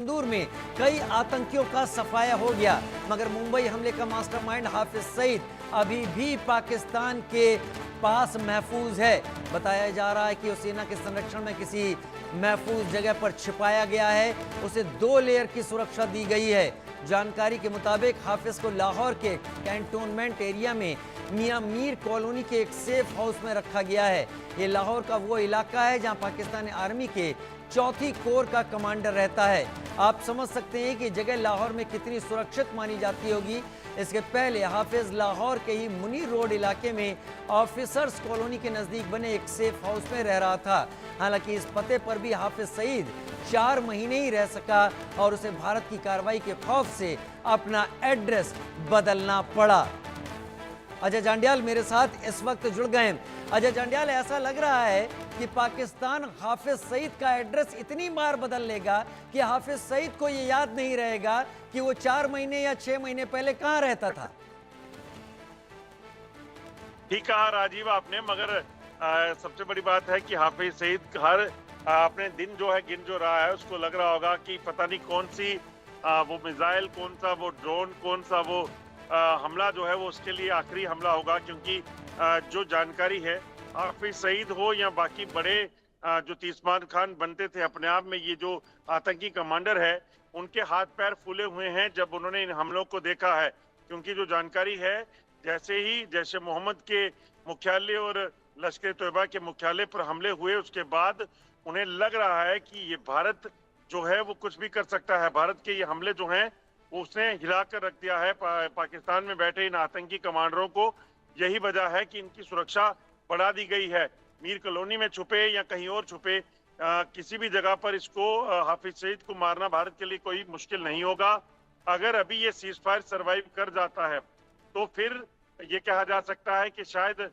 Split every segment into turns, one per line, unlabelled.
इंदौर में कई आतंकियों का सफाया हो गया, मगर मुंबई हमले का मास्टरमाइंड हाफिज सईद अभी भी पाकिस्तान के पास महफूज है। बताया जा रहा है कि उस सेना के संरक्षण में किसी महफूज जगह पर छिपाया गया है। उसे 2 लेयर की सुरक्षा दी गई है। जानकारी के मुताबिक हाफिज को लाहौर के कैंटोनमेंट एरिया में मियां मीर कॉलोनी के एक सेफ हाउस में रखा गया है। ये लाहौर का वो इलाका है जहां पाकिस्तानी आर्मी के 4थी कोर का कमांडर रहता है। आप समझ सकते हैं कि जगह लाहौर में कितनी सुरक्षित मानी जाती होगी। इसके पहले हाफिज लाहौर के ही मुनीर रोड इलाके में ऑफिसर्स कॉलोनी के नज़दीक बने एक सेफ हाउस में रह रहा था। हालांकि इस पते पर भी हाफिज सईद 4 महीने ही रह सका और उसे भारत की कार्रवाई के खौफ से अपना एड्रेस बदलना पड़ा। अजय जांडियाल मेरे साथ इस वक्त जुड़ गए हैं। अजय जांडियाल, ऐसा लग रहा है कि पाकिस्तान हाफिज सईद का एड्रेस इतनी बार बदल लेगा कि हाफिज सईद को यह याद नहीं रहेगा कि वो 4 महीने या 6 महीने पहले कहां रहता था।
ठीक कहा राजीव आपने, मगर सबसे बड़ी बात है कि हाफिज सईद हर अपने दिन जो है गिन जो रहा है, उसको लग रहा होगा कि पता नहीं कौन सी वो मिसाइल, कौन सा वो ड्रोन, कौन सा वो हमला जो है वो उसके लिए आखिरी हमला होगा। क्योंकि जो जानकारी है, हाफिज सईद हो या बाकी बड़े जो तीसमान खान बनते थे अपने आप में, ये जो आतंकी कमांडर है, उनके हाथ पैर फूले हुए हैं जब उन्होंने इन हमलों को देखा है। क्योंकि जो जानकारी है, जैसे ही जैश ए मोहम्मद के मुख्यालय और लश्कर तोयबा के मुख्यालय पर हमले हुए, उसके बाद उन्हें लग रहा है कि ये भारत जो है वो कुछ भी कर सकता है। भारत के ये हमले जो हैं वो उसने हिलाकर रख दिया है पाकिस्तान में बैठे इन आतंकी कमांडरों को। यही वजह है कि इनकी सुरक्षा बढ़ा दी गई है। मीर कॉलोनी में छुपे या कहीं और छुपे, किसी भी जगह पर इसको हाफिज सईद को मारना भारत के लिए कोई मुश्किल नहीं होगा। अगर अभी ये सीज फायर सर्वाइव कर जाता है तो फिर ये कहा जा सकता है कि शायद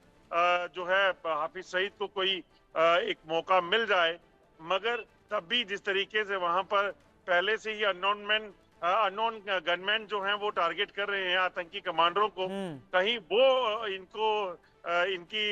जो है हाफिज सईद को कोई एक मौका मिल जाए। मगर तब भी जिस तरीके से वहां पर पहले से ही अननोन गनमैन जो हैं वो टारगेट कर रहे हैं आतंकी कमांडरों को, कहीं वो इनको इनकी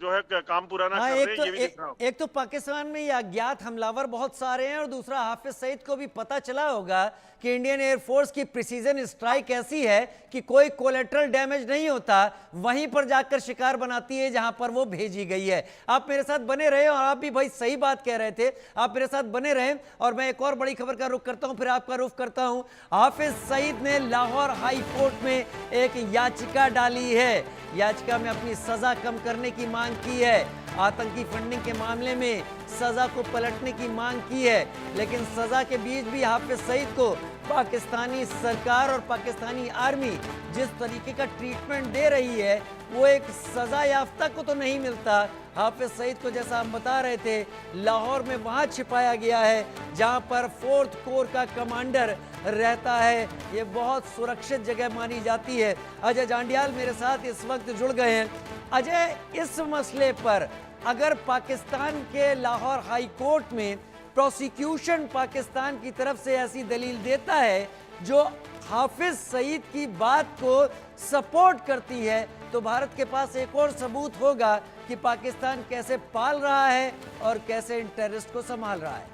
जो है काम पूरा ना कर रहे, ये भी दिख रहा हो।
एक तो पाकिस्तान में ये अज्ञात हमलावर बहुत सारे हैं और दूसरा हाफिज सईद को भी पता चला होगा कि इंडियन एयरफोर्स की प्रिसीजन स्ट्राइक ऐसी है कि कोई कोलेटरल डैमेज नहीं होता, वहीं पर जाकर शिकार बनाती है जहां पर वो भेजी गई है। आप मेरे साथ बने रहे और आप भी भाई सही बात कह रहे थे, आप मेरे साथ बने रहे। और मैं एक और बड़ी खबर का रुख करता हूं, फिर आपका रुख करता हूं। हाफिज सईद ने लाहौर हाई कोर्ट में एक याचिका डाली है। याचिका में अपनी सजा कम करने की मांग की है, आतंकी फंडिंग के मामले में सजा को पलटने की मांग की है। लेकिन सजा के बीच भी हाफिज सईद को पाकिस्तानी सरकार और पाकिस्तानी आर्मी जिस तरीके का ट्रीटमेंट दे रही है, वो एक सजा याफ्ता को तो नहीं मिलता। हाफिज सईद को, जैसा हम बता रहे थे, लाहौर में वहां छिपाया गया है जहां पर 4th कोर का कमांडर रहता है। ये बहुत सुरक्षित जगह मानी जाती है। अजय जांडियाल मेरे साथ इस वक्त जुड़ गए हैं। अजय, इस मसले पर अगर पाकिस्तान के लाहौर हाई कोर्ट में प्रोसिक्यूशन पाकिस्तान की तरफ से ऐसी दलील देता है जो हाफिज सईद की बात को सपोर्ट करती है, तो भारत के पास एक और सबूत होगा कि पाकिस्तान कैसे पाल रहा है और कैसे इन टेररिस्ट को संभाल रहा है।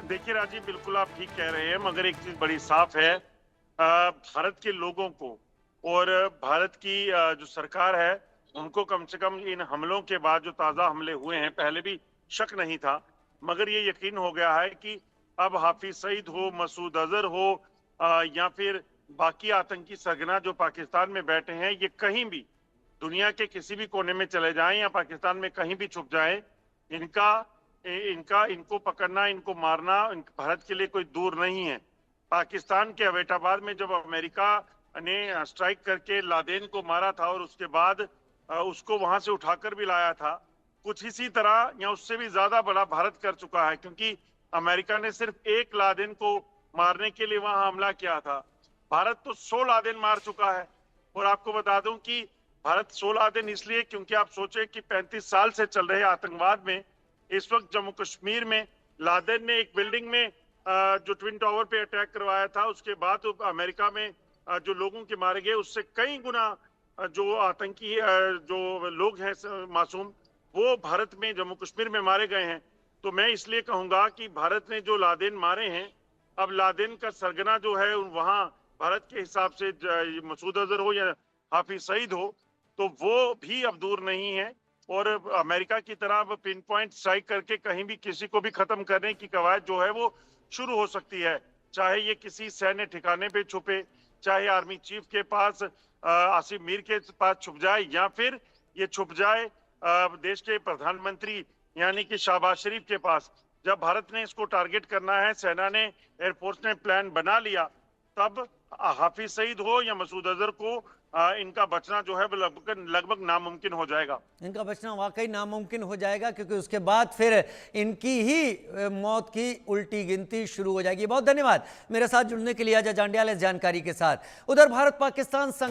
देखिए राजीव, बिल्कुल आप ठीक कह रहे हैं, मगर एक चीज बड़ी साफ है, भारत के लोगों को और भारत की जो सरकार है उनको कम से कम इन हमलों के बाद, जो ताजा हमले हुए हैं, पहले भी शक नहीं था, मगर ये यकीन हो गया है कि अब हाफिज सईद हो, मसूद अजहर हो या फिर बाकी आतंकी सरगना जो पाकिस्तान में बैठे हैं, ये कहीं भी दुनिया के किसी भी कोने में चले जाएं या पाकिस्तान में कहीं भी छुप जाएं, इनको पकड़ना, इनको मारना भारत के लिए कोई दूर नहीं है। पाकिस्तान के अवेटाबाद में जब अमेरिका ने स्ट्राइक करके लादेन को मारा था और उसके बाद उसको वहां से उठाकर भी लाया था, कुछ इसी तरह या उससे भी ज्यादा बड़ा भारत कर चुका है। क्योंकि अमेरिका ने सिर्फ एक लादेन को मारने के लिए वहां हमला किया था, भारत तो 100 लादेन मार चुका है। और आपको बता दूं कि भारत 100 लादेन इसलिए क्योंकि आप सोचे कि 35 साल से चल रहे आतंकवाद में इस वक्त जम्मू कश्मीर में लादेन ने एक बिल्डिंग में जो ट्विन टावर पे अटैक करवाया था, उसके बाद अमेरिका में जो लोगों के मारे गए, उससे कई गुना जो आतंकी जो लोग हैं मासूम, वो भारत में जम्मू कश्मीर में मारे गए हैं। तो मैं इसलिए कहूंगा कि भारत ने जो लादेन मारे हैं, अब लादेन का सरगना जो है वहां भारत के हिसाब से मसूद अजहर हो या हाफिज सईद हो, तो वो भी अब दूर नहीं है। और अमेरिका की तरह पिन पॉइंट स्ट्राइक करके कहीं भी किसी को भी खत्म करने की कवायद जो है वो शुरू हो सकती है। चाहे ये किसी सैन्य ठिकाने पे छुपे, चाहे आर्मी चीफ के पास आसिम मीर के पास छुप जाए, या फिर ये छुप जाए देश के प्रधानमंत्री यानी कि शहबाज शरीफ के पास। जब भारत ने इसको टारगेट करना है, सेना ने, एयरफोर्स ने प्लान बना लिया, तब हाफिज सईद हो या मसूद अजहर को इनका बचना जो है लगभग नामुमकिन हो जाएगा।
इनका बचना वाकई नामुमकिन हो जाएगा, क्योंकि उसके बाद फिर इनकी ही मौत की उल्टी गिनती शुरू हो जाएगी। बहुत धन्यवाद मेरे साथ जुड़ने के लिए अजय जांडियाल इस जानकारी के साथ। उधर भारत पाकिस्तान संघ